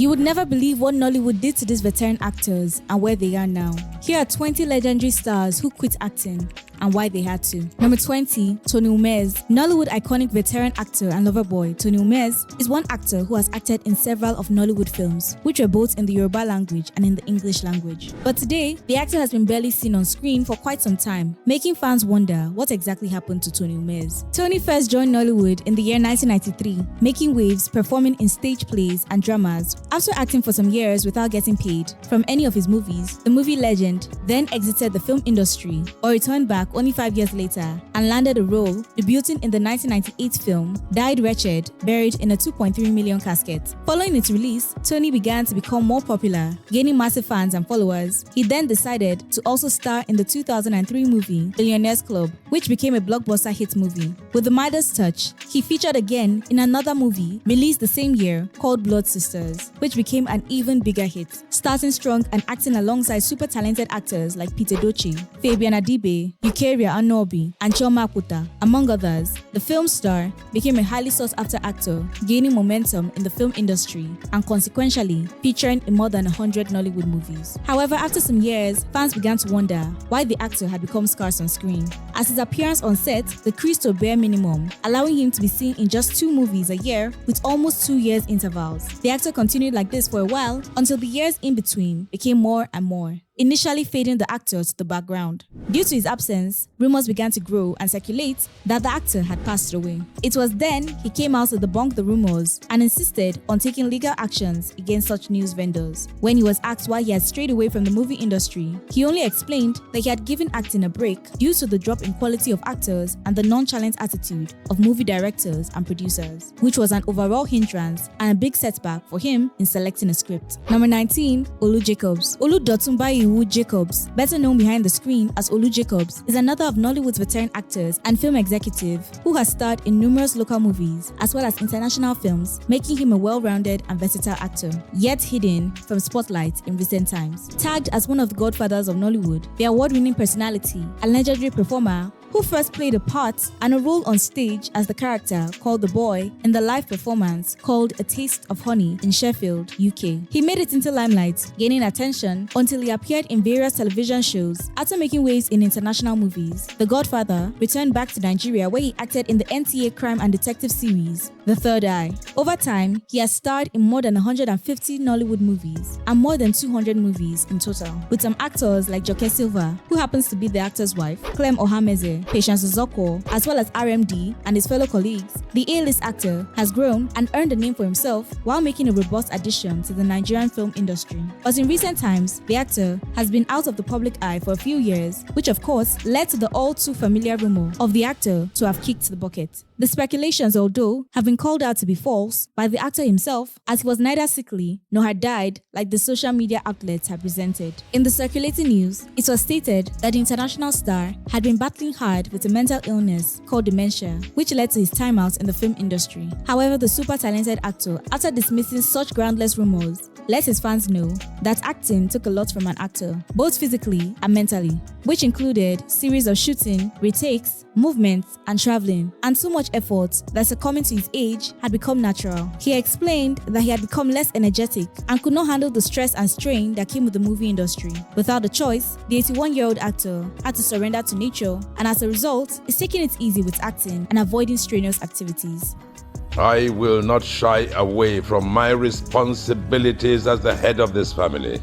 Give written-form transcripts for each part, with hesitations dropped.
You would never believe what Nollywood did to these veteran actors and where they are now. Here are 20 legendary stars who quit acting and why they had to. Number 20, Tony Umenz. Nollywood iconic veteran actor and lover boy Tony Umenz is one actor who has acted in several of Nollywood films, which were both in the Yoruba language and in the English language. But today, the actor has been barely seen on screen for quite some time, making fans wonder what exactly happened to Tony Umenz. Tony first joined Nollywood in the year 1993, making waves performing in stage plays and dramas. After acting for some years without getting paid from any of his movies, the movie legend then exited the film industry or returned back only 5 years later and landed a role debuting in the 1998 film Died Wretched, Buried in a 2.3 million casket. Following its release, Tony began to become more popular, gaining massive fans and followers. He then decided to also star in the 2003 movie Billionaires Club, which became a blockbuster hit movie. With the Midas touch, he featured again in another movie released the same year called Blood Sisters, which became an even bigger hit. Starting strong and acting alongside super talented actors like Peter Doce, Fabian Adibe, Uche Odoputa, and Chioma Akuta, among others, the film star became a highly sought-after actor, gaining momentum in the film industry and consequentially featuring in more than 100 Nollywood movies. However, after some years, fans began to wonder why the actor had become scarce on screen, as his appearance on set decreased to a bare minimum, allowing him to be seen in just 2 movies a year with almost 2 years intervals. The actor continued like this for a while until the years in between became more and more, initially fading the actor to the background. Due to his absence, rumors began to grow and circulate that the actor had passed away. It was then he came out to debunk the rumors and insisted on taking legal actions against such news vendors. When he was asked why he had strayed away from the movie industry, he only explained that he had given acting a break due to the drop in quality of actors and the nonchalant attitude of movie directors and producers, which was an overall hindrance and a big setback for him in selecting a script. Number 19, Olu Jacobs. Olu Jacobs, better known behind the screen as Olu Jacobs, is another of Nollywood's veteran actors and film executive who has starred in numerous local movies as well as international films, making him a well-rounded and versatile actor, yet hidden from spotlight in recent times. Tagged as one of the godfathers of Nollywood, the award-winning personality and legendary performer who first played a part and a role on stage as the character called the boy in the live performance called A Taste of Honey in Sheffield, UK. He made it into limelight, gaining attention until he appeared in various television shows. After making waves in international movies, the Godfather returned back to Nigeria where he acted in the NTA crime and detective series, The Third Eye. Over time, he has starred in more than 150 Nollywood movies and more than 200 movies in total, with some actors like Joke Silva, who happens to be the actor's wife, Clem Ohameze, Patience Uzoko, as well as RMD and his fellow colleagues. The A-list actor has grown and earned a name for himself while making a robust addition to the Nigerian film industry. But in recent times, the actor has been out of the public eye for a few years, which of course led to the all too familiar rumor of the actor to have kicked the bucket. The speculations, although, have been called out to be false by the actor himself, as he was neither sickly nor had died like the social media outlets have presented. In the circulating news, it was stated that the international star had been battling hard with a mental illness called dementia, which led to his time out in the film industry. However, the super talented actor, after dismissing such groundless rumors, let his fans know that acting took a lot from an actor, both physically and mentally, which included series of shooting, retakes, movements, and traveling, and so much effort that succumbing to his age had become natural. He explained that he had become less energetic and could not handle the stress and strain that came with the movie industry. Without a choice, the 81-year-old actor had to surrender to nature, and as a result, is taking it easy with acting and avoiding strenuous activities. I will not shy away from my responsibilities as the head of this family.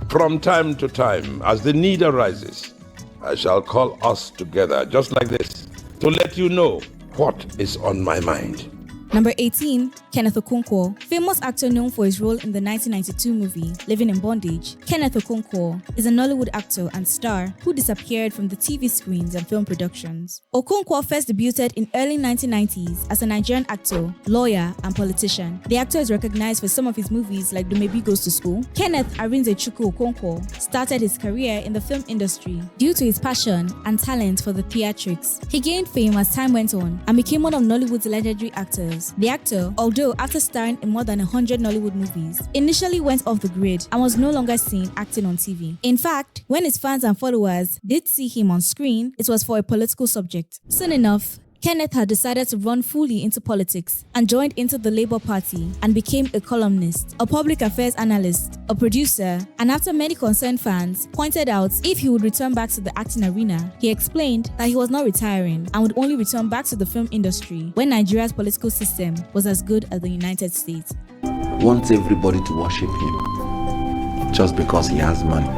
From time to time, as the need arises, I shall call us together just like this to let you know what is on my mind. Number 18, Kenneth Okonkwo. Famous actor known for his role in the 1992 movie Living in Bondage, Kenneth Okonkwo is a Nollywood actor and star who disappeared from the TV screens and film productions. Okonkwo first debuted in early 1990s as a Nigerian actor, lawyer, and politician. The actor is recognized for some of his movies like Dumebi Goes to School. Kenneth Arinze Okonkwo started his career in the film industry due to his passion and talent for the theatrics. He gained fame as time went on and became one of Nollywood's legendary actors. The actor, although after starring in more than 100 Nollywood movies, initially went off the grid and was no longer seen acting on TV. In fact, when his fans and followers did see him on screen, it was for a political subject. Soon enough, Kenneth had decided to run fully into politics and joined into the Labour Party and became a columnist, a public affairs analyst, a producer, and after many concerned fans pointed out if he would return back to the acting arena, he explained that he was not retiring and would only return back to the film industry when Nigeria's political system was as good as the United States. Wants everybody to worship him just because he has money.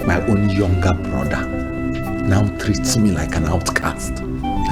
My own younger brother now treats me like an outcast.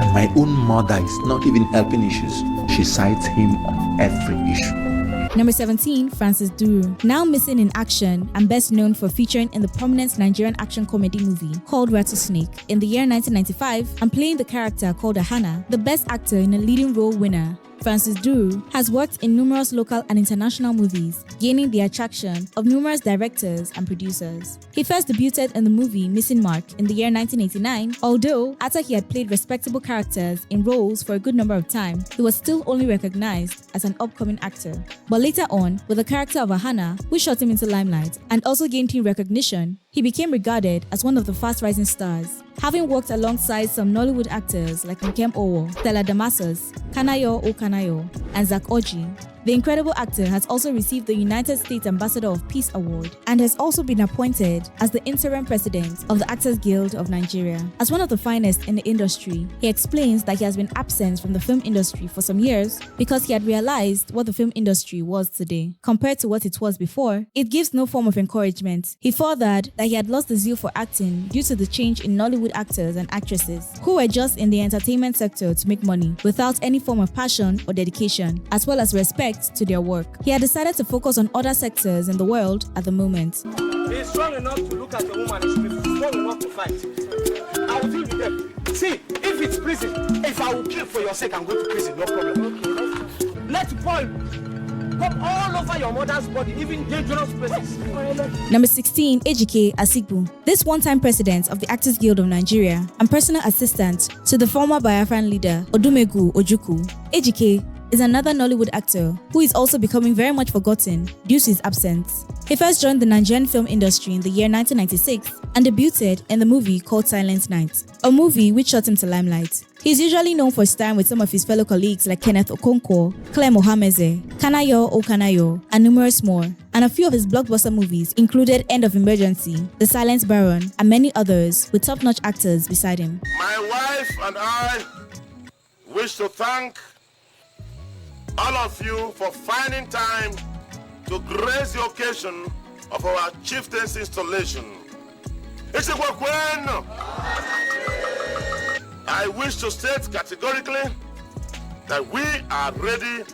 And my own mother is not even helping issues. She cites him on every issue. Number 17, Francis Duru. Now missing in action and best known for featuring in the prominent Nigerian action comedy movie called Rattlesnake in the year 1995 and playing the character called Hannah, the best actor in a leading role winner. Francis Duru has worked in numerous local and international movies, gaining the attraction of numerous directors and producers. He first debuted in the movie Missing Mark in the year 1989, although after he had played respectable characters in roles for a good number of time, he was still only recognized as an upcoming actor. But later on, with the character of Hannah, which shot him into limelight and also gained him recognition, he became regarded as one of the fast-rising stars, having worked alongside some Nollywood actors like Ikem Owo, Stella Damasus, Kanayo Okanayo, and Zach Oji. The incredible actor has also received the United States Ambassador of Peace Award and has also been appointed as the interim president of the Actors Guild of Nigeria. As one of the finest in the industry, he explains that he has been absent from the film industry for some years because he had realized what the film industry was today. Compared to what it was before, it gives no form of encouragement. He furthered that he had lost the zeal for acting due to the change in Nollywood actors and actresses who were just in the entertainment sector to make money without any form of passion or dedication, as well as respect to their work. He had decided to focus on other sectors in the world at the moment. He's strong enough to look at a woman and he's strong enough to fight. I will deal with them. See, if it's prison, if I will kill for your sake and go to prison, no problem. Okay, let's boil. Come all over your mother's body, even dangerous places. Number 16, Ejike Asiegbu. This one-time president of the Actors Guild of Nigeria and personal assistant to the former Biafran leader Odumegwu Ojukwu, Ejike is another Nollywood actor who is also becoming very much forgotten due to his absence. He first joined the Nigerian film industry in the year 1996 and debuted in the movie called Silent Night, a movie which shot him to limelight. He is usually known for his time with some of his fellow colleagues like Kenneth Okonkwo, Clem Ohameze, Kanayo Okanayo, and numerous more. And a few of his blockbuster movies included End of Emergency, The Silent Baron, and many others with top-notch actors beside him. My wife and I wish to thank all of you for finding time to grace the occasion of our chieftain's installation. I wish to state categorically that we are ready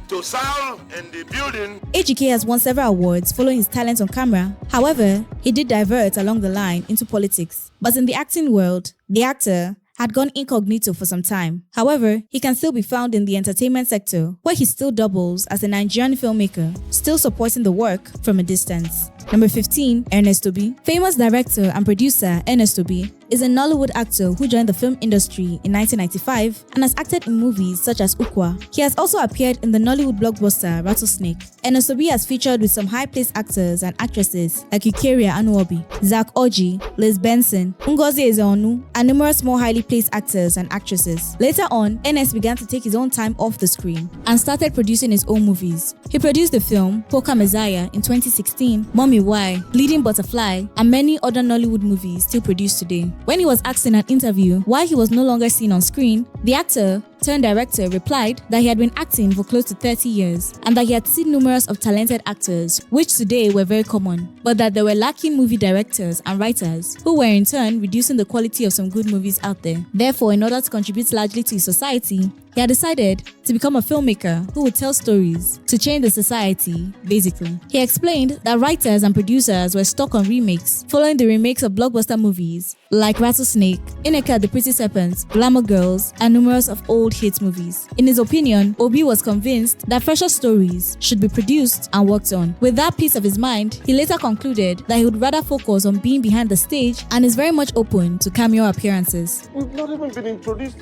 to serve in the building. Ejike has won several awards following his talent on camera. However, he did divert along the line into politics. But in the acting world, the actor had gone incognito for some time. However, he can still be found in the entertainment sector, where he still doubles as a Nigerian filmmaker, still supporting the work from a distance. Number 15, Ernest Obi. Famous director and producer Ernest Obi is a Nollywood actor who joined the film industry in 1995 and has acted in movies such as Ukwa. He has also appeared in the Nollywood blockbuster Rattlesnake. Ernest Obi has featured with some high-placed actors and actresses like Uche Odoputa, Zach Oji, Liz Benson, Ngozi Ezeonu, and numerous more highly placed actors and actresses. Later on, Ernest began to take his own time off the screen and started producing his own movies. He produced the film Poker Messiah in 2016, Mommy Why, Bleeding Butterfly, and many other Nollywood movies still produced today. When he was asked in an interview why he was no longer seen on screen, the actor turned director replied that he had been acting for close to 30 years and that he had seen numerous of talented actors, which today were very common, but that there were lacking movie directors and writers who were in turn reducing the quality of some good movies out there. Therefore, in order to contribute largely to his society, he had decided to become a filmmaker who would tell stories to change the society, basically. He explained that writers and producers were stuck on remakes, following the remakes of blockbuster movies like Rattlesnake, Ineka the Pretty Serpent, Glamour Girls, and numerous of old hit movies. In his opinion, Obi was convinced that fresher stories should be produced and worked on. With that piece of his mind, he later concluded that he would rather focus on being behind the stage and is very much open to cameo appearances. We've not even been introduced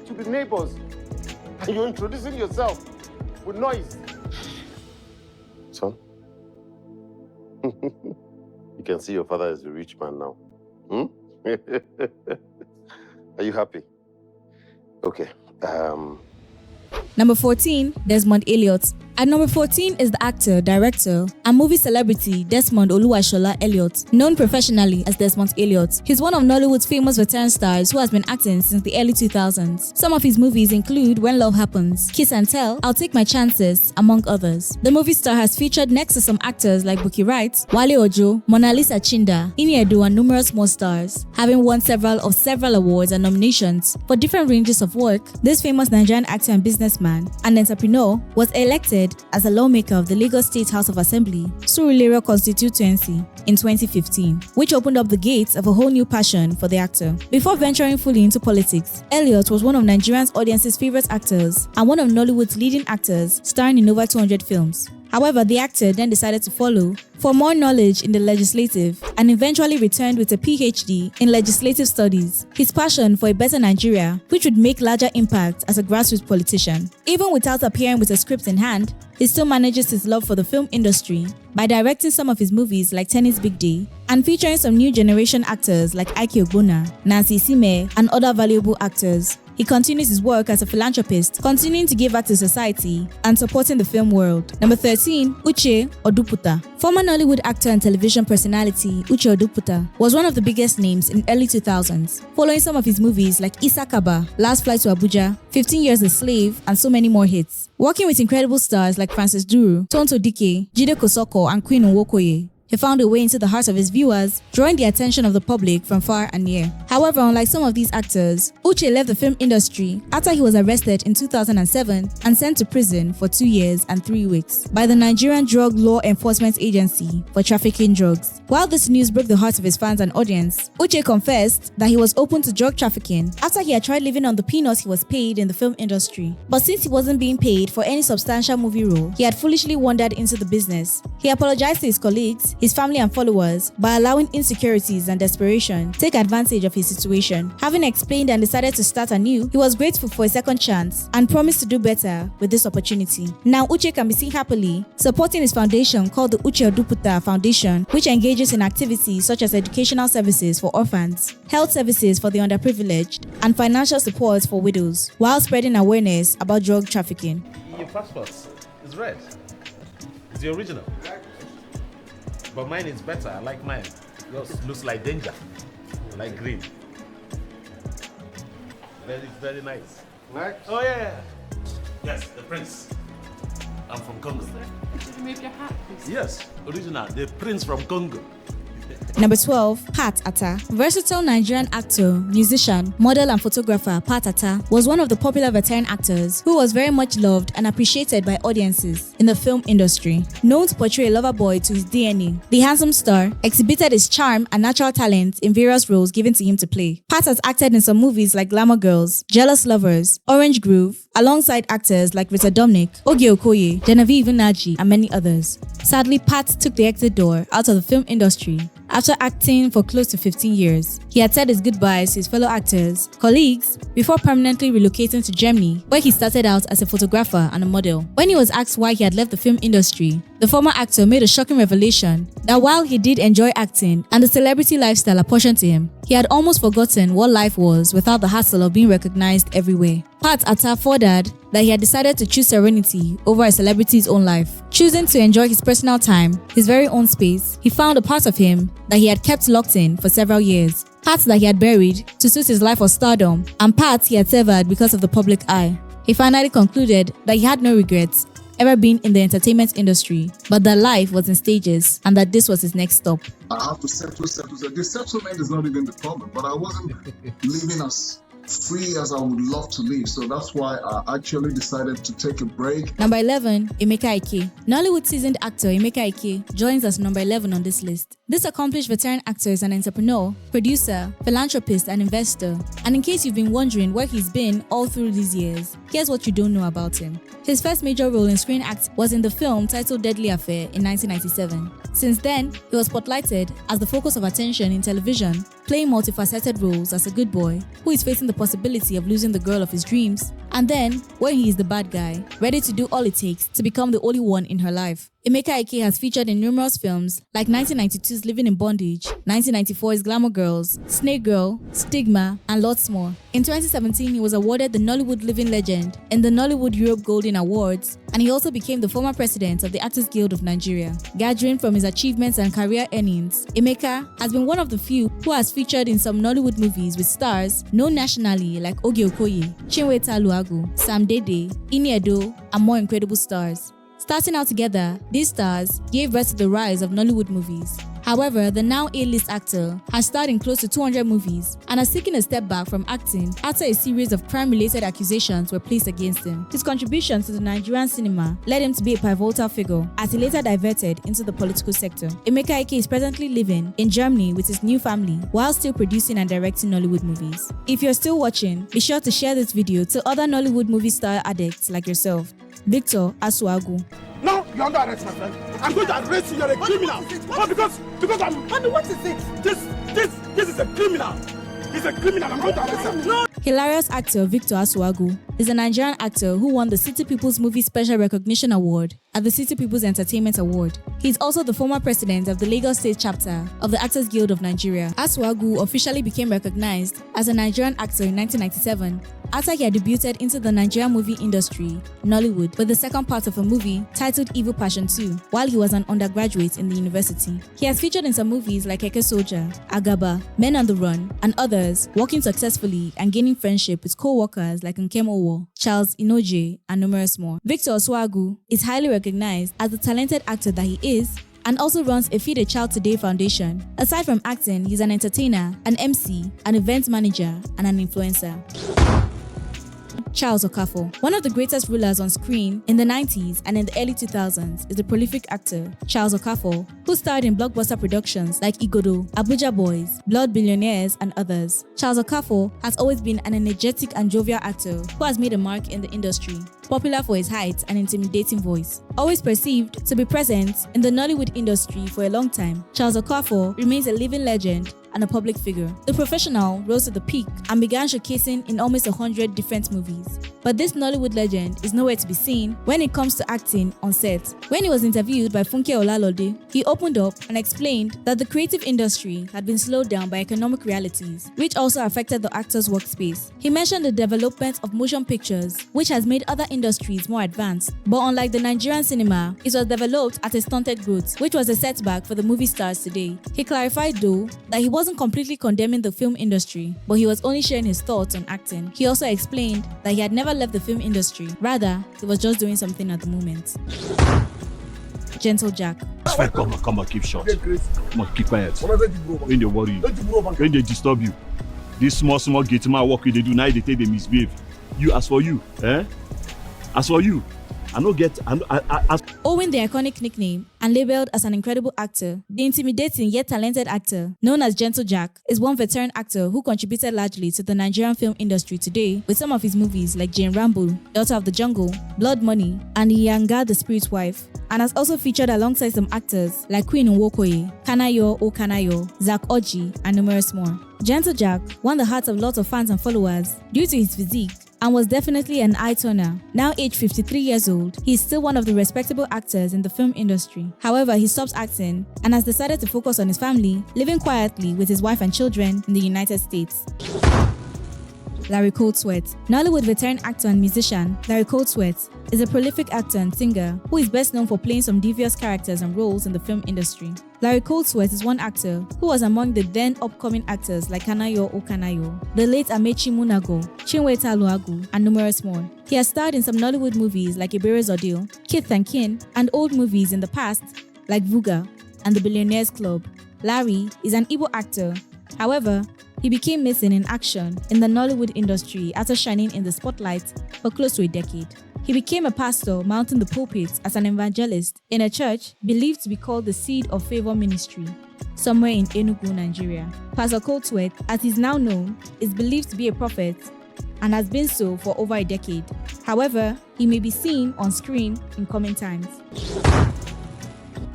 to the neighbors. And you're introducing yourself with noise. Son, you can see your father is a rich man now. Are you happy? Okay. Number 14, Desmond Eliot. At number 14 is the actor, director, and movie celebrity Desmond Eliot, known professionally as Desmond Eliot. He's one of Nollywood's famous veteran stars who has been acting since the early 2000s. Some of his movies include When Love Happens, Kiss and Tell, I'll Take My Chances, among others. The movie star has featured next to some actors like Buki Wright, Wale Ojo, Mona Lisa Chinda, Iniedu, and numerous more stars. Having won several awards and nominations for different ranges of work, this famous Nigerian actor and businessman and entrepreneur was elected as a lawmaker of the Lagos State House of Assembly, Surulere constituency, in 2015, which opened up the gates of a whole new passion for the actor. Before venturing fully into politics, Eliot was one of Nigeria's audience's favorite actors and one of Nollywood's leading actors, starring in over 200 films. However, the actor then decided to follow for more knowledge in the legislative and eventually returned with a PhD in legislative studies. His passion for a better Nigeria, which would make larger impact as a grassroots politician. Even without appearing with a script in hand, he still manages his love for the film industry by directing some of his movies like Tennis Big Day and featuring some new generation actors like Ike Ogbonna, Nancy Sime, and other valuable actors. He continues his work as a philanthropist, continuing to give back to society and supporting the film world. Number 13, Uche Odoputa. Former Nollywood actor and television personality Uche Odoputa was one of the biggest names in early 2000s, following some of his movies like Isakaba, Last Flight to Abuja, 15 Years a Slave, and so many more hits. Working with incredible stars like Francis Duru, Tonto Dike, Jide Kosoko, and Queen Nwokoye, he found a way into the hearts of his viewers, drawing the attention of the public from far and near. However, unlike some of these actors, Uche left the film industry after he was arrested in 2007 and sent to prison for 2 years and 3 weeks by the Nigerian Drug Law Enforcement Agency for trafficking drugs. While this news broke the hearts of his fans and audience, Uche confessed that he was open to drug trafficking after he had tried living on the peanuts he was paid in the film industry. But since he wasn't being paid for any substantial movie role, he had foolishly wandered into the business. He apologized to his colleagues, his family and followers by allowing insecurities and desperation take advantage of his situation. Having explained and decided to start anew, he was grateful for a second chance and promised to do better with this opportunity. Now Uche can be seen happily supporting his foundation called the Uche Odoputa Foundation, which engages in activities such as educational services for orphans, health services for the underprivileged, and financial support for widows, while spreading awareness about drug trafficking. Your passport is red. It's the original. But mine is better. I like mine. Yours looks like danger. Like green. Very, very nice. Nice. Oh, yeah. Yes, the prince. I'm from Congo. Could you remove your hat, please? Yes, original. The prince from Congo. Number 12, Attah. Versatile Nigerian actor, musician, model and photographer Attah was one of the popular veteran actors who was very much loved and appreciated by audiences in the film industry. Known to portray a lover boy to his DNA, the handsome star exhibited his charm and natural talent in various roles given to him to play. Has acted in some movies like Glamour Girls, Jealous Lovers, Orange Grove, alongside actors like Rita Dominic, Oge Okoye, Genevieve Naji, and many others. Sadly, Pat took the exit door out of the film industry after acting for close to 15 years. He had said his goodbyes to his fellow actors, colleagues, before permanently relocating to Germany, where he started out as a photographer and a model. When he was asked why he had left the film industry, the former actor made a shocking revelation that while he did enjoy acting and the celebrity lifestyle apportioned to him, he had almost forgotten what life was without the hassle of being recognized everywhere. Attah furthered that he had decided to choose serenity over a celebrity's own life. Choosing to enjoy his personal time, his very own space, he found a part of him that he had kept locked in for several years. Parts that he had buried to suit his life of stardom, and parts he had severed because of the public eye. He finally concluded that he had no regrets ever been in the entertainment industry, but that life was in stages and that this was his next stop. I have to settle. The settlement is not even the problem, but I wasn't living as free as I would love to live, so that's why I actually decided to take a break. Number 11, Emeka Ike. Nollywood seasoned actor Emeka Ike joins us number 11 on this list. This accomplished veteran actor is an entrepreneur, producer, philanthropist, and investor. And in case you've been wondering where he's been all through these years, here's what you don't know about him. His first major role in screen acting was in the film titled Deadly Affair in 1997. Since then, he was spotlighted as the focus of attention in television, playing multifaceted roles as a good boy who is facing the possibility of losing the girl of his dreams And then, when he is the bad guy, ready to do all it takes to become the only one in her life. Emeka Ike has featured in numerous films like 1992's Living in Bondage, 1994's Glamour Girls, Snake Girl, Stigma, and lots more. In 2017, he was awarded the Nollywood Living Legend in the Nollywood Europe Golden Awards, and he also became the former president of the Actors Guild of Nigeria. Gathering from his achievements and career earnings, Emeka has been one of the few who has featured in some Nollywood movies with stars known nationally like Oge Okoye, Chinweta Luagu, Sam Dede, Iniedo, and more incredible stars. Starting out together, these stars gave birth to the rise of Nollywood movies. However, the now A-list actor has starred in close to 200 movies and has taken a step back from acting after a series of crime-related accusations were placed against him. His contributions to the Nigerian cinema led him to be a pivotal figure as he later diverted into the political sector. Emeka Ike is presently living in Germany with his new family while still producing and directing Nollywood movies. If you're still watching, be sure to share this video to other Nollywood movie star addicts like yourself. Victor Osuagwu. Now you're under arrest, my friend. I'm going to arrest you. You're a criminal. Because I'm. What is it? This is a criminal. He's a criminal. I'm going to arrest him. No. Hilarious actor Victor Osuagwu is a Nigerian actor who won the City People's Movie Special Recognition Award at the City People's Entertainment Award. He is also the former president of the Lagos State chapter of the Actors Guild of Nigeria. Osuagwu officially became recognized as a Nigerian actor in 1997 after he had debuted into the Nigerian movie industry, Nollywood, with the second part of a movie titled Evil Passion 2, while he was an undergraduate in the university. He has featured in some movies like Keke Soldier, Agaba, Men on the Run, and others, working successfully and gaining friendship with co-workers like Ikem Chude, Charles Inoje, and numerous more. Victor Osuagwu is highly recognized as the talented actor that he is, and also runs a Feed a Child Today foundation. Aside from acting, he's an entertainer, an MC, an event manager, and an influencer. Charles Okafor. One of the greatest rulers on screen in the 90s and in the early 2000s is the prolific actor Charles Okafor, who starred in blockbuster productions like Igodo, Abuja Boys, Blood Billionaires, and others. Charles Okafor has always been an energetic and jovial actor who has made a mark in the industry. Popular for his height and intimidating voice. Always perceived to be present in the Nollywood industry for a long time, Charles Okafor remains a living legend and a public figure. The professional rose to the peak and began showcasing in almost 100 different movies. But this Nollywood legend is nowhere to be seen when it comes to acting on set. When he was interviewed by Funke Olalode, he opened up and explained that the creative industry had been slowed down by economic realities, which also affected the actor's workspace. He mentioned the development of motion pictures, which has made other industries more advanced. But unlike the Nigerian cinema, it was developed at a stunted growth, which was a setback for the movie stars today. He clarified though that he wasn't completely condemning the film industry, but he was only sharing his thoughts on acting. He also explained that he had never left the film industry, rather, he was just doing something at the moment. Gentle Jack. Come on, keep short. Come on, keep quiet. When they worry you, when they disturb you, this small gate man work they do now they take they misbehave. You as for you, As for you, Owing the iconic nickname and labeled as an incredible actor, the intimidating yet talented actor known as Gentle Jack is one veteran actor who contributed largely to the Nigerian film industry today with some of his movies like Jane Rambo, Daughter of the Jungle, Blood Money, and Yanga the Spirit Wife, and has also featured alongside some actors like Queen Nwokoye, Kanayo O Kanayo, Zach Oji, and numerous more. Gentle Jack won the hearts of lots of fans and followers due to his physique and was definitely an eye-turner. Now aged 53 years old, he is still one of the respectable actors in the film industry. However, he stopped acting and has decided to focus on his family, living quietly with his wife and children in the United States. Larry Koldsweat. Nollywood veteran actor and musician Larry Koldsweat is a prolific actor and singer who is best known for playing some devious characters and roles in the film industry. Larry Koldsweat is one actor who was among the then upcoming actors like Kanayo O Kanayo, the late Amechi Munago, Chinweta Luagu, and numerous more. He has starred in some Nollywood movies like Ibere's Ordeal, Kith and Kin, and old movies in the past like Vuga and The Billionaires Club. Larry is an Igbo actor. However, he became missing in action in the Nollywood industry after shining in the spotlight for close to a decade. He became a pastor mounting the pulpit as an evangelist in a church believed to be called the Seed of Favor Ministry, somewhere in Enugu, Nigeria. Pastor Koldsweat, as he's now known, is believed to be a prophet and has been so for over a decade. However, he may be seen on screen in coming times.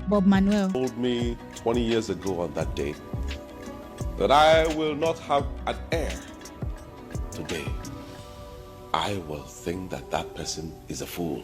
Bob Manuel told me 20 years ago on that day that I will not have an heir today. I will think that that person is a fool.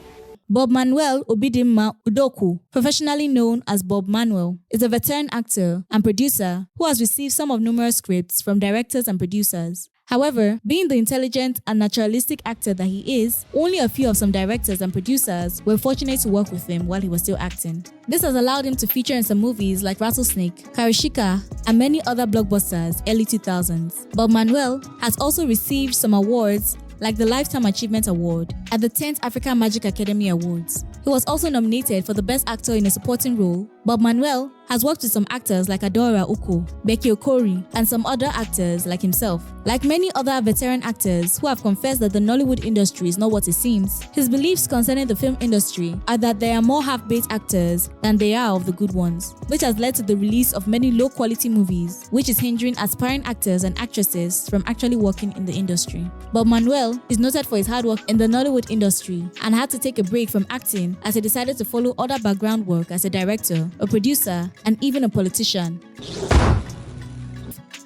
Bob Manuel Obidimma Udoku, professionally known as Bob Manuel, is a veteran actor and producer who has received some of numerous scripts from directors and producers. However, being the intelligent and naturalistic actor that he is, only a few of some directors and producers were fortunate to work with him while he was still acting. This has allowed him to feature in some movies like Rattlesnake, Karishika, and many other blockbusters early 2000s. Bob Manuel has also received some awards like the Lifetime Achievement Award at the 10th African Magic Academy Awards. He was also nominated for the Best Actor in a Supporting Role. Bob Manuel has worked with some actors like Adora Uko, Becky Okori, and some other actors like himself. Like many other veteran actors who have confessed that the Nollywood industry is not what it seems, his beliefs concerning the film industry are that there are more half-baked actors than there are of the good ones, which has led to the release of many low-quality movies, which is hindering aspiring actors and actresses from actually working in the industry. Bob Manuel is noted for his hard work in the Nollywood industry and had to take a break from acting as he decided to follow other background work as a director, a producer, and even a politician.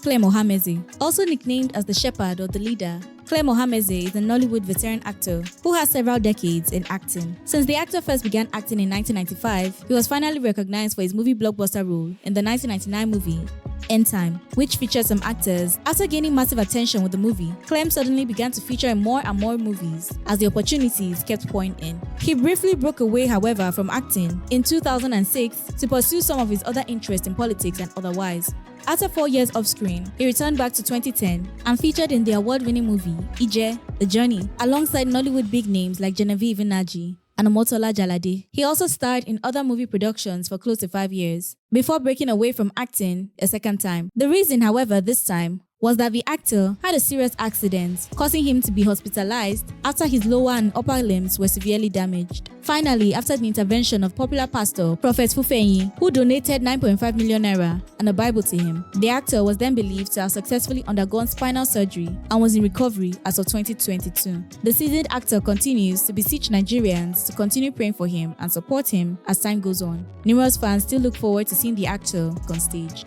Clem Ohameze, also nicknamed as the Shepherd or the Leader, Clem Ohameze is a Nollywood veteran actor who has several decades in acting. Since the actor first began acting in 1995, he was finally recognized for his movie blockbuster role in the 1999 movie End Time, which featured some actors. After gaining massive attention with the movie, Clem suddenly began to feature in more and more movies as the opportunities kept pouring in. He briefly broke away, however, from acting in 2006 to pursue some of his other interests in politics and otherwise. After 4 years off screen, he returned back to 2010 and featured in the award-winning movie Ije, The Journey, alongside Nollywood big names like Genevieve Nnaji and Omotola Jalade. He also starred in other movie productions for close to 5 years, before breaking away from acting a second time. The reason, however, this time was that the actor had a serious accident, causing him to be hospitalized after his lower and upper limbs were severely damaged. Finally, after the intervention of popular pastor Prophet Fufeyin, who donated 9.5 million naira and a Bible to him, the actor was then believed to have successfully undergone spinal surgery and was in recovery as of 2022. The seasoned actor continues to beseech Nigerians to continue praying for him and support him as time goes on. Numerous fans still look forward to seeing the actor on stage.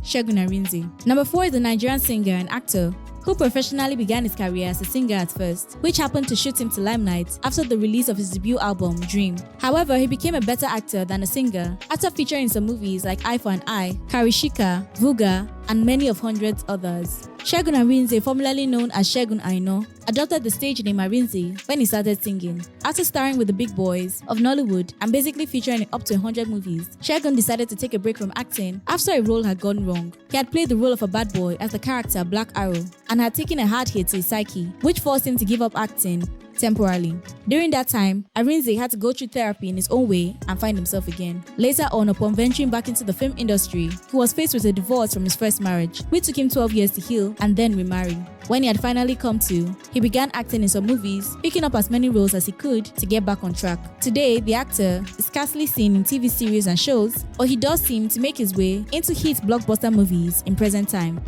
Segun Arinze. Number 4 is a Nigerian singer and actor who professionally began his career as a singer at first, which happened to shoot him to limelight after the release of his debut album, Dream. However, he became a better actor than a singer after featuring in some movies like Eye for an Eye, Karishika, Vuga, and many of hundreds others. Segun Arinze, formerly known as Segun Aino, adopted the stage name Arinze when he started singing. After starring with the big boys of Nollywood and basically featuring in up to 100 movies, Segun decided to take a break from acting after a role had gone wrong. He had played the role of a bad boy as the character Black Arrow and had taken a hard hit to his psyche, which forced him to give up acting temporarily. During that time, Arinze had to go through therapy in his own way and find himself again. Later on, upon venturing back into the film industry, he was faced with a divorce from his first marriage, which took him 12 years to heal and then remarry. When he had finally come to, he began acting in some movies, picking up as many roles as he could to get back on track. Today, the actor is scarcely seen in TV series and shows, but he does seem to make his way into hit blockbuster movies in present time.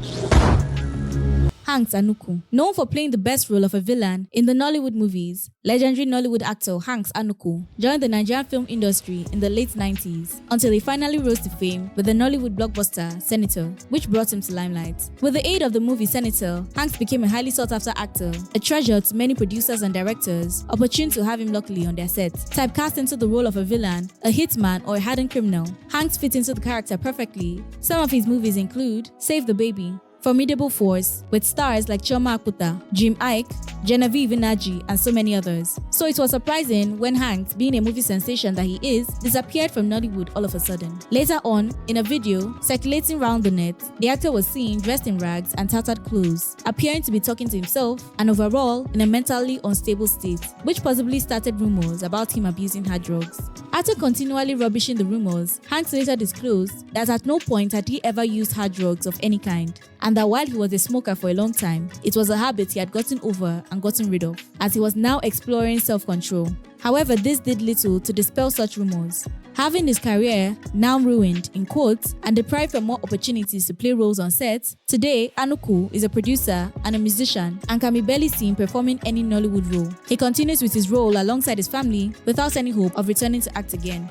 Anuku. Known for playing the best role of a villain in the Nollywood movies, legendary Nollywood actor Anuku joined the Nigerian film industry in the late 90s until he finally rose to fame with the Nollywood blockbuster Senator, which brought him to limelight. With the aid of the movie Senator, Hanks became a highly sought-after actor, a treasure to many producers and directors, opportune to have him luckily on their set. Typecast into the role of a villain, a hitman, or a hardened criminal, Hanks fit into the character perfectly. Some of his movies include Save the Baby, Formidable Force, with stars like Chioma Akpota, Jim Ike, Genevieve Nnaji, and so many others. So it was surprising when Hanks, being a movie sensation that he is, disappeared from Nollywood all of a sudden. Later on, in a video circulating around the net, the actor was seen dressed in rags and tattered clothes, appearing to be talking to himself and overall in a mentally unstable state, which possibly started rumors about him abusing hard drugs. After continually rubbishing the rumors, Hanks later disclosed that at no point had he ever used hard drugs of any kind, and that while he was a smoker for a long time, it was a habit he had gotten over and gotten rid of, as he was now exploring self-control. However, this did little to dispel such rumors. Having his career now ruined, in quotes, and deprived from more opportunities to play roles on set, today Anuku is a producer and a musician and can be barely seen performing any Nollywood role. He continues with his role alongside his family without any hope of returning to act again.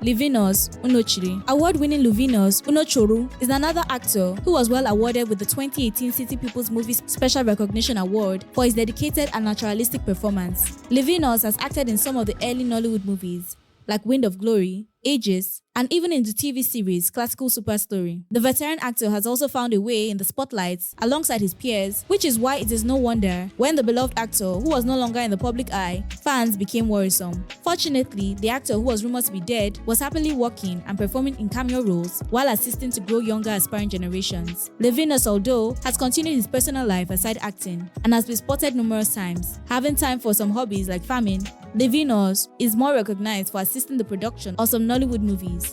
Livinus Nnochiri. Award-winning Livinus Nnochiri is another actor who was well awarded with the 2018 City People's Movies Special Recognition Award for his dedicated and naturalistic performance. Livinus has acted in some of the early Nollywood movies like Wind of Glory, Ages, and even in the TV series Classical Superstory. The veteran actor has also found a way in the spotlights alongside his peers, which is why it is no wonder when the beloved actor, who was no longer in the public eye, fans became worrisome. Fortunately, the actor, who was rumored to be dead, was happily working and performing in cameo roles while assisting to grow younger aspiring generations. Livinus, although, has continued his personal life aside acting and has been spotted numerous times. Having time for some hobbies like farming, Livinus is more recognized for assisting the production of some Nollywood movies.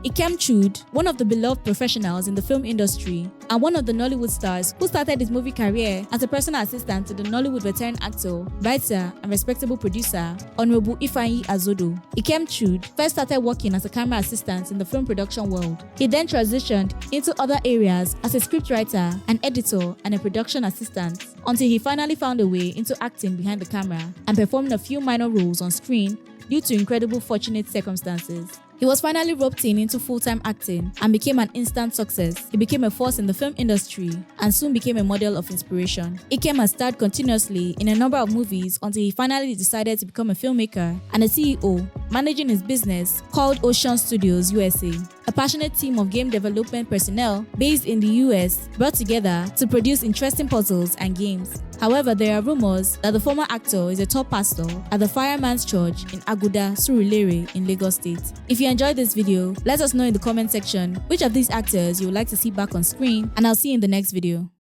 Ikem Chude, one of the beloved professionals in the film industry and one of the Nollywood stars who started his movie career as a personal assistant to the Nollywood veteran actor, writer, and respectable producer, Honorable Ifeanyi Azodo. Ikem Chude first started working as a camera assistant in the film production world. He then transitioned into other areas as a scriptwriter, an editor, and a production assistant until he finally found a way into acting behind the camera and performing a few minor roles on screen due to incredible fortunate circumstances. He was finally roped into full-time acting and became an instant success. He became a force in the film industry and soon became a model of inspiration. Ikem has starred continuously in a number of movies until he finally decided to become a filmmaker and a CEO, managing his business called Ocean Studios USA, a passionate team of game development personnel based in the US brought together to produce interesting puzzles and games. However, there are rumors that the former actor is a top pastor at the Fireman's Church in Aguda, Surulere in Lagos State. If you enjoyed this video, let us know in the comment section which of these actors you would like to see back on screen, and I'll see you in the next video.